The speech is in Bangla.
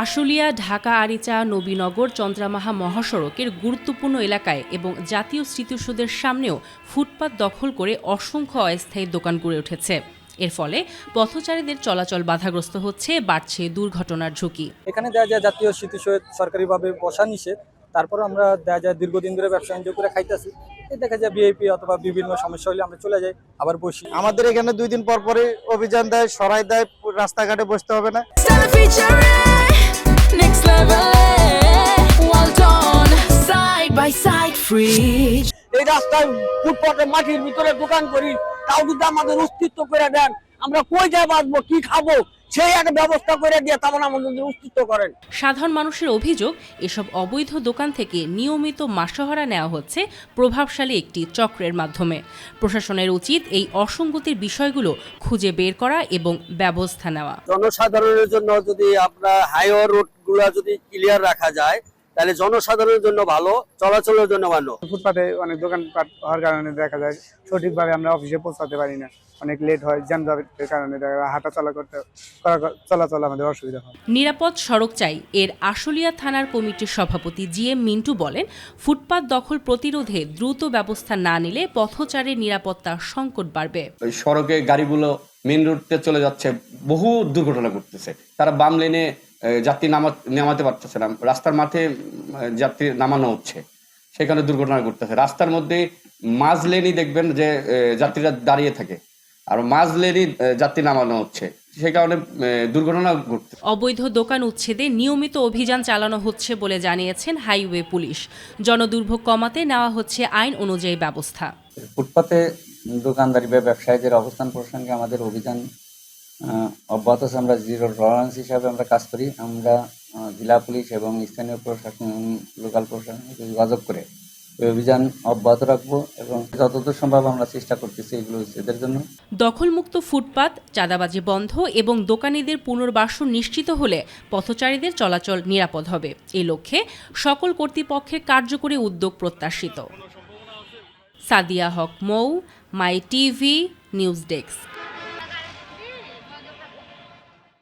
আশুলিয়া, ঢাকা আরিচা, নবীনগর, চন্দ্রামাহা মহাসড়কের গুরুত্বপূর্ণ এলাকায় এবং জাতীয় স্মৃতিসৌধের সামনেও ফুটপাত দখল করে অসংখ্য অস্থায়ী দোকান গড়ে উঠেছে। এর ফলে পথচারীদের চলাচল বাধাগ্রস্ত হচ্ছে, বাড়ছে দুর্ঘটনার ঝুঁকি। এখানে দেখা যায় জাতীয় স্মৃতিসৌধ সরকারিভাবে বসা নিষেধ, তারপর আমরা দেখা যায় দীর্ঘদিন ধরে ব্যবসা বাণিজ্য করে খাইতেছি। দেখা যায় বিআইপি অথবা বিভিন্ন সমস্যা হলে আমরা চলে যাই, আবার বসি। আমাদের এখানে 2 দিন পর পরে অভিযান দেয়, সরাই দেয়, রাস্তাঘাটে বসতে হবে না। এই রাস্তায় ফুটপাতে মাটির ভিতরে দোকান করি, তাও যদি আমাদের অস্তিত্ব করে দেন, আমরা কই যায় বাঁচবো, কি খাবো, সেই একটা ব্যবস্থা করে দিয়ে তেমন আমাদের অস্তিত্ব করেন। সাধারণ মানুষের অভিযোগ, এসব অবৈধ দোকান থেকে নিয়মিত মাসোহারা নেওয়া হচ্ছে প্রভাবশালী একটি চক্রের মাধ্যমে। প্রশাসনের উচিত এই অসঙ্গতির বিষয়গুলো খুঁজে বের করা এবং ব্যবস্থা নেওয়া। জনসাধারণের জন্য যদি আপনার হাইওয়ে রোডগুলো যদি ক্লিয়ার রাখা যায়, তাহলে জনসাধারণের জন্য ভালো, চলাচলের জন্য ভালো। ফুটপাতে অনেক দোকানপাট হওয়ার কারণে দেখা যায় সঠিকভাবে আমরা অফিসে পৌঁছাতে পারি না, অনেক লেট হয়, জ্যামজটের কারণে হাঁটা চলাচল আমাদের অসুবিধা হয়। নিরাপদ সড়ক চাই, এর আশুলিয়া থানার কমিটির সভাপতি জিএম মিন্টু বলেন, ফুটপাত দখল প্রতিরোধে দ্রুত ব্যবস্থা না নিলে পথচারীর নিরাপত্তার সংকট বাড়বে। সড়কে গাড়িগুলো মেইন রোডে চলে যাচ্ছে, বহু দুর্ঘটনা ঘটতেছে। তারা বাম লেনে যাত্রী নামাতে পারতেছে না, রাস্তার মাঠে যাত্রী নামানো হচ্ছে, সেখানে দুর্ঘটনা ঘটতেছে। রাস্তার মধ্যে মাঝ লেনই দেখবেন যে যাত্রীরা দাঁড়িয়ে থাকে, আর মাঝ লেনই যাত্রী নামানো হচ্ছে, সে কারণে দুর্ঘটনা ঘটছে। অবৈধ দোকান উচ্ছেদে নিয়মিত অভিযান চালানো হচ্ছে বলে জানিয়েছেন হাইওয়ে পুলিশ। জনদুর্ভোগ কমাতে নেওয়া হচ্ছে আইন অনুযায়ী ব্যবস্থা। ফুটপাতে দোকানদারি বা ব্যবসায়ীদের অবস্থান প্রসঙ্গে আমাদের অভিযান অব্যাহত আছে। আমরা জিরো টলারেন্স হিসাবে আমরা কাজ করি। আমরা জেলা পুলিশ এবং স্থানীয় প্রশাসন, লোকাল প্রশাসনকে যোগাযোগ করে এই অভিযান অব্যাহত রাখবো এবং যতদূর সম্ভব আমরা চেষ্টা করতেছি এগুলো এদের জন্য। দখলমুক্ত ফুটপাত, চাঁদাবাজি বন্ধ এবং দোকানীদের পুনর্বাসন নিশ্চিত হলে পথচারীদের চলাচল নিরাপদ হবে। এই লক্ষ্যে সকল কর্তৃপক্ষের কার্যকরী উদ্যোগ প্রত্যাশিত। সাদিয়া হক মৌ, মাই টিভি, নিউজ ডেস্ক।